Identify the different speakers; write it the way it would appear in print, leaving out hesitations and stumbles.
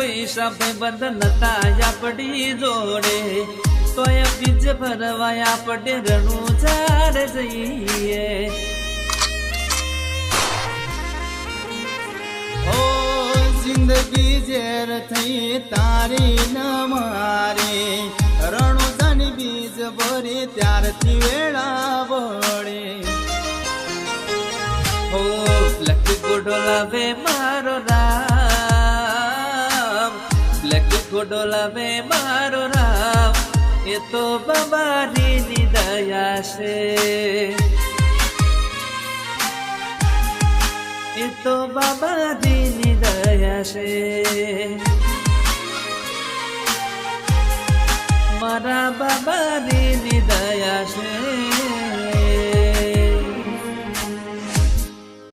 Speaker 1: પૈસા ભાઈબંધ નતા આપડી જોડે, તોય બીજ ભરવા આપણે રણુજાર જઈએ.
Speaker 2: જિંદગી ઝેર થઈ તારી ન મારી, રણુજાની બીજ ભરી ત્યારથી વેળા વળે.
Speaker 1: હો બ્લેક ઘોડો લાવે મારો રામ, બ્લેક ઘોડો લાવે મારો રામ, એ તો બાબાની દયા છે, એ તો બાબાની દયા છે. મારા બાબાની દયા છે.